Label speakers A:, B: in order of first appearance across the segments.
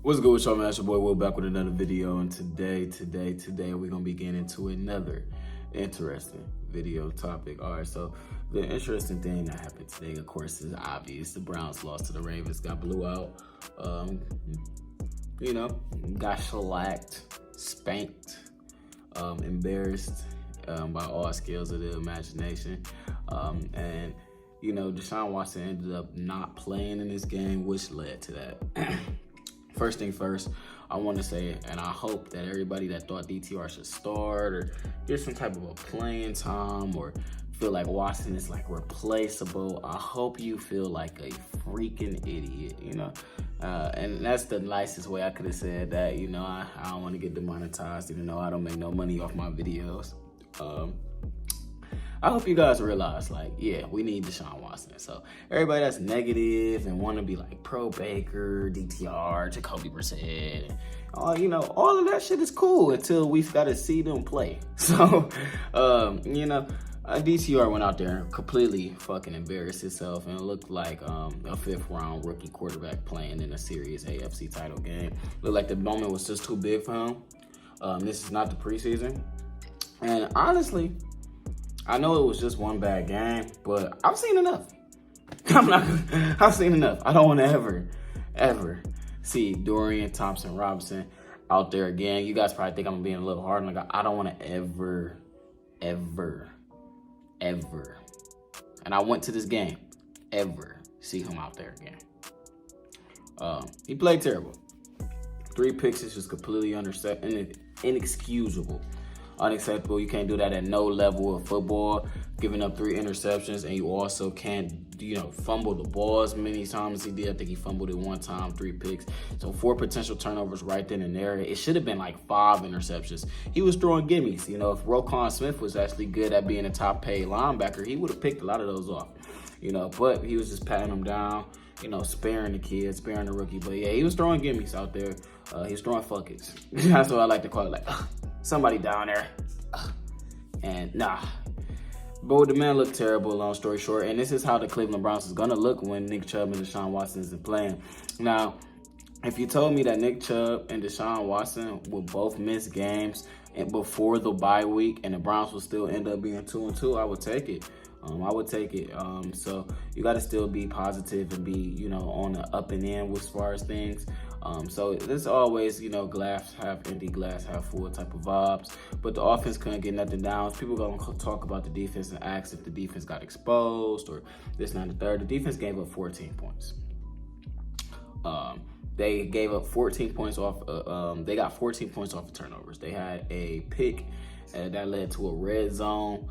A: What's good with y'all, man? It's your boy Will back with another video, and today we're gonna be getting into another interesting video topic. All right, so the interesting thing that happened today, of course, is obvious. The Browns lost to the Ravens, got blew out. Got shellacked, spanked, embarrassed by all skills of the imagination, and Deshaun Watson ended up not playing in this game, which led to that. First thing first, I want to say, and I hope that everybody that thought DTR should start or get some type of a playing time or feel like Watson is like replaceable, I hope you feel like a freaking idiot, and that's the nicest way I could have said that. I don't want to get demonetized, even though I don't make no money off my videos. I hope you guys realize, we need Deshaun Watson. So everybody that's negative and want to be like pro Baker, DTR, Jacoby Brissett, all of that shit is cool until we've got to see them play. So, DTR went out there and completely fucking embarrassed himself, and it looked like a fifth-round rookie quarterback playing in a serious AFC title game. Looked like the moment was just too big for him. This is not the preseason, and honestly, I know it was just one bad game, but I've seen enough. I've seen enough. I don't want to ever see Dorian Thompson-Robinson out there again. You guys probably think I'm being a little hard. I don't want to ever, and I went to this game, ever see him out there again. He played terrible. 3 picks is just completely inexcusable. Unacceptable. You can't do that at no level of football. Giving up 3 interceptions, and you also can't, fumble the ball as many times as he did. I think he fumbled it 1 time, 3 picks. So 4 potential turnovers right then and there. It should have been like 5 interceptions. He was throwing gimmies. If Roquan Smith was actually good at being a top paid linebacker, he would have picked a lot of those off. But he was just patting them down, sparing the kids, sparing the rookie. But yeah, he was throwing gimmies out there. He was throwing fuck it's. That's what I like to call it. Somebody down there. And nah. But the man looked terrible, long story short. And this is how the Cleveland Browns is going to look when Nick Chubb and Deshaun Watson isn't playing. Now, if you told me that Nick Chubb and Deshaun Watson would both miss games before the bye week and the Browns will still end up being 2-2, I would take it. I would take it. So you got to still be positive and be, on the up and in as far as things. So there's always, glass half empty, glass half full type of vibes. But the offense couldn't get nothing down. People going to talk about the defense and ask if the defense got exposed or this, not the third. The defense gave up 14 points. They gave up 14 points off. They got 14 points off of turnovers. They had a pick that led to a red zone.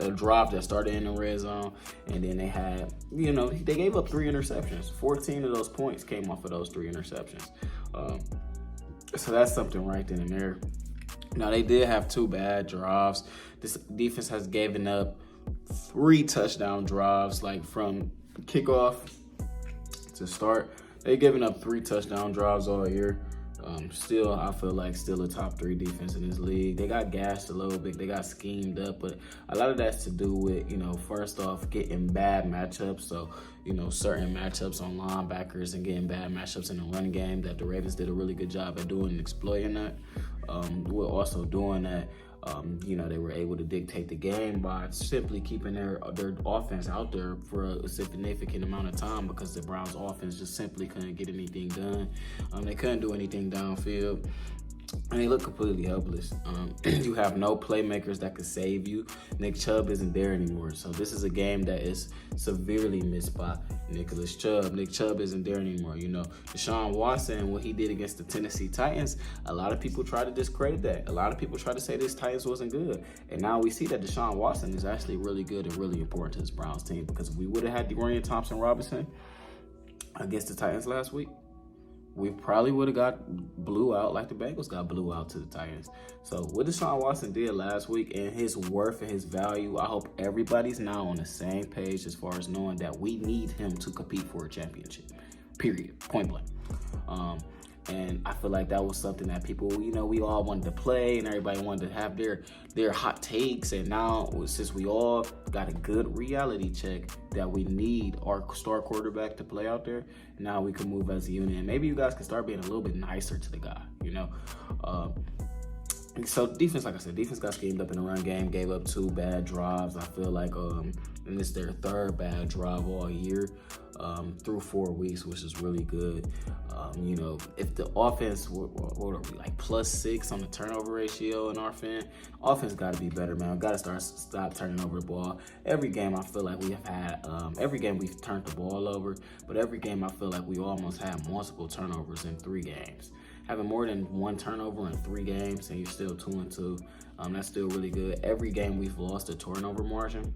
A: A drive that started in the red zone, and then they had, they gave up 3 interceptions. 14 of those points came off of those 3 interceptions. So that's something right then and there. Now, they did have 2 bad drives. This defense has given up 3 touchdown drives, from kickoff to start. They've given up 3 touchdown drives all year. Still, I feel like still a top 3 defense in this league. They got gassed a little bit. They got schemed up, but a lot of that's to do with, first off, getting bad matchups. So, certain matchups on linebackers and getting bad matchups in the run game that the Ravens did a really good job at doing and exploiting that. We're also doing that. They were able to dictate the game by simply keeping their offense out there for a significant amount of time because the Browns offense just simply couldn't get anything done. They couldn't do anything downfield. And they look completely helpless. You have no playmakers that could save you. Nick Chubb isn't there anymore. So this is a game that is severely missed by Nicholas Chubb. Nick Chubb isn't there anymore. Deshaun Watson, what he did against the Tennessee Titans, a lot of people try to discredit that. A lot of people try to say this Titans wasn't good. And now we see that Deshaun Watson is actually really good and really important to this Browns team, because if we would have had Dorian Thompson-Robinson against the Titans last week, we probably would have got blew out like the Bengals got blew out to the Titans. So what Deshaun Watson did last week and his worth and his value, I hope everybody's now on the same page as far as knowing that we need him to compete for a championship. Period. Point blank. And I feel like that was something that people, we all wanted to play and everybody wanted to have their hot takes. And now, since we all got a good reality check that we need our star quarterback to play out there, now we can move as a unit. And maybe you guys can start being a little bit nicer to the guy, So defense, like I said, defense got schemed up in the run game, gave up 2 bad drives. I feel like, and it's their 3rd bad drive all year through 4 weeks, which is really good. If the offense, what are we, like +6 on the turnover ratio in our offense got to be better, man. Got to stop turning over the ball. Every game I feel like we have had, every game we've turned the ball over, but every game I feel like we almost had multiple turnovers in 3 games. Having more than 1 turnover in 3 games and you're still 2-2, that's still really good. Every game we've lost a turnover margin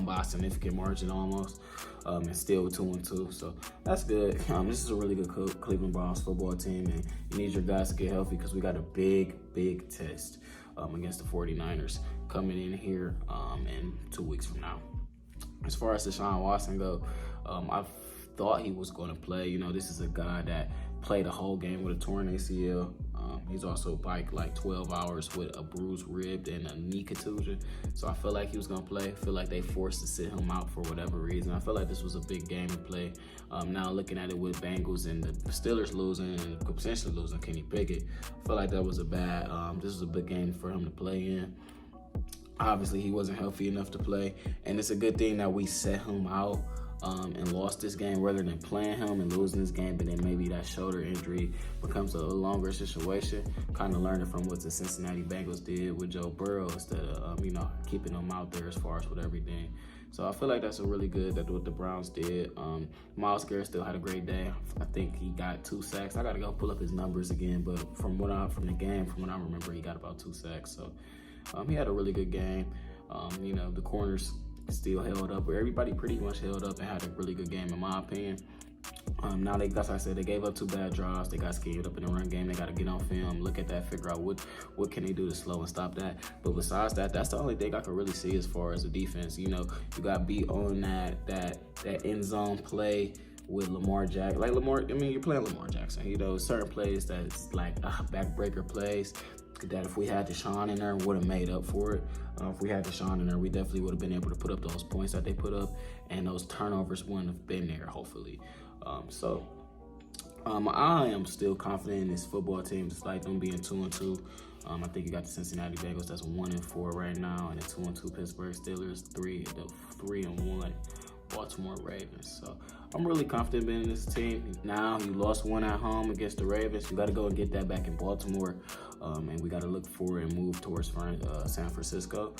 A: by a significant margin almost, and still 2-2. So that's good. This is a really good Cleveland Browns football team, and you need your guys to get healthy because we got a big test against the 49ers coming in here in 2 weeks from now. As far as Deshaun Watson go, I thought he was going to play. This is a guy that played a whole game with a torn ACL. He's also biked like 12 hours with a bruised rib and a knee contusion. So I feel like he was going to play. I feel like they forced to sit him out for whatever reason. I feel like this was a big game to play. Now looking at it with Bengals and the Steelers losing and potentially losing Kenny Pickett, I feel like that was this was a big game for him to play in. Obviously, he wasn't healthy enough to play. And it's a good thing that we set him out and lost this game rather than playing him and losing this game, but then maybe that shoulder injury becomes a longer situation. Kind of learning from what the Cincinnati Bengals did with Joe Burrow instead of keeping him out there as far as with everything. So I feel like that's a really good that what the Browns did. Myles Garrett still had a great day. I think he got 2 sacks. I gotta go pull up his numbers again, but from what I remember, he got about 2 sacks. So he had a really good game. The corners still held up, where everybody pretty much held up and had a really good game in my opinion. Now that's I said, they gave up 2 bad drives. They got scared up in the run game. They got to get on film, look at that, figure out what can they do to slow and stop that. But besides that, that's the only thing I can really see as far as the defense. You got beat on that end zone play with Lamar Jackson. Like you're playing Lamar Jackson. Certain plays that's like backbreaker plays that if we had Deshaun in there, would have made up for it. If we had Deshaun in there, we definitely would have been able to put up those points that they put up, and those turnovers wouldn't have been there, hopefully. I am still confident in this football team, despite them being 2-2. I think you got the Cincinnati Bengals that's 1-4 right now, and the 2-2 Pittsburgh Steelers, 3-1 Baltimore Ravens. So I'm really confident in this team. Now you lost 1 at home against the Ravens. You got to go and get that back in Baltimore, and we got to look forward and move towards San Francisco.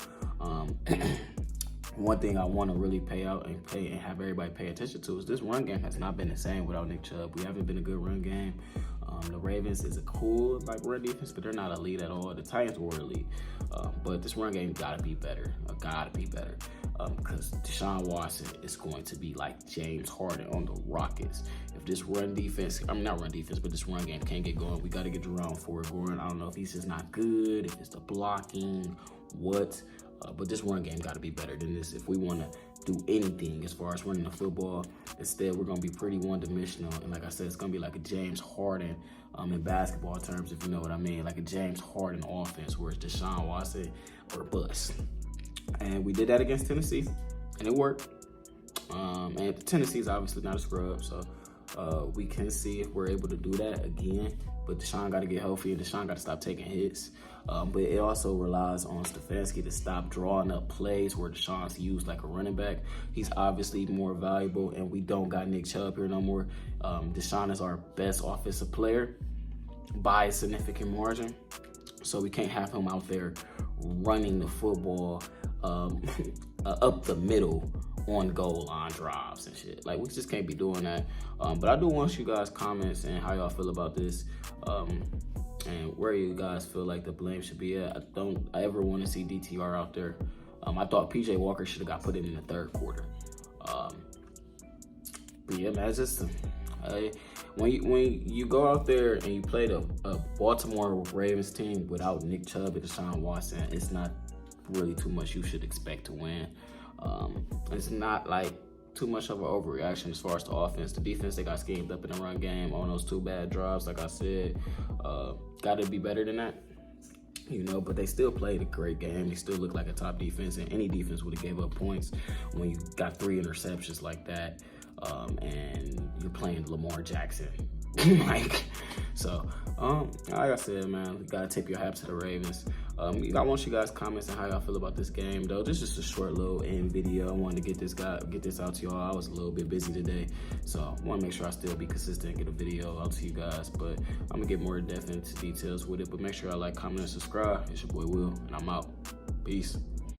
A: One thing I want to really pay out and have everybody pay attention to is this run game has not been the same without Nick Chubb. We haven't been a good run game. The Ravens is a cool run defense, but they're not elite at all. The Titans were elite, but this run game gotta be better. Because Deshaun Watson is going to be like James Harden on the Rockets. If this run defense, but this run game can't get going, we got to get Jerome Ford going. I don't know if he's just not good, if it's the blocking, but this run game got to be better than this if we want to do anything as far as running the football. Instead, we're going to be pretty one-dimensional. And like I said, it's going to be like a James Harden in basketball terms, if you know what I mean. Like a James Harden offense, where it's Deshaun Watson or bust. And we did that against Tennessee, and it worked. And Tennessee's obviously not a scrub, so we can see if we're able to do that again. But Deshaun got to get healthy, and Deshaun got to stop taking hits. But it also relies on Stefanski to stop drawing up plays where Deshaun's used like a running back. He's obviously more valuable, and we don't got Nick Chubb here no more. Deshaun is our best offensive player by a significant margin. So we can't have him out there running the football up the middle on goal line drives and shit. Like, we just can't be doing that. But I do want you guys comments and how y'all feel about this, and where you guys feel like the blame should be at. I ever want to see DTR out there. I thought PJ Walker should have got put in the third quarter. But yeah, man, it's just when you go out there and you play a Baltimore Ravens team without Nick Chubb and Deshaun Watson, it's not really too much you should expect to win. It's not like too much of an overreaction as far as the offense. The defense, they got schemed up in the run game on those 2 bad drives, like I said. Got to be better than that, you know, but they still played a great game. They still look like a top defense, and any defense would have gave up points when you got 3 interceptions like that, and you're playing Lamar Jackson. Like, so, like I said, man, you gotta tip your hat to the Ravens. I want you guys comments on how y'all feel about this game, though. This is just a short little end video. I wanted to get this out to y'all. I was a little bit busy today, so I want to make sure I still be consistent and get a video out to you guys. But I'm gonna get more in depth into details with it. But make sure y'all like, comment, and subscribe. It's your boy Will, and I'm out. Peace.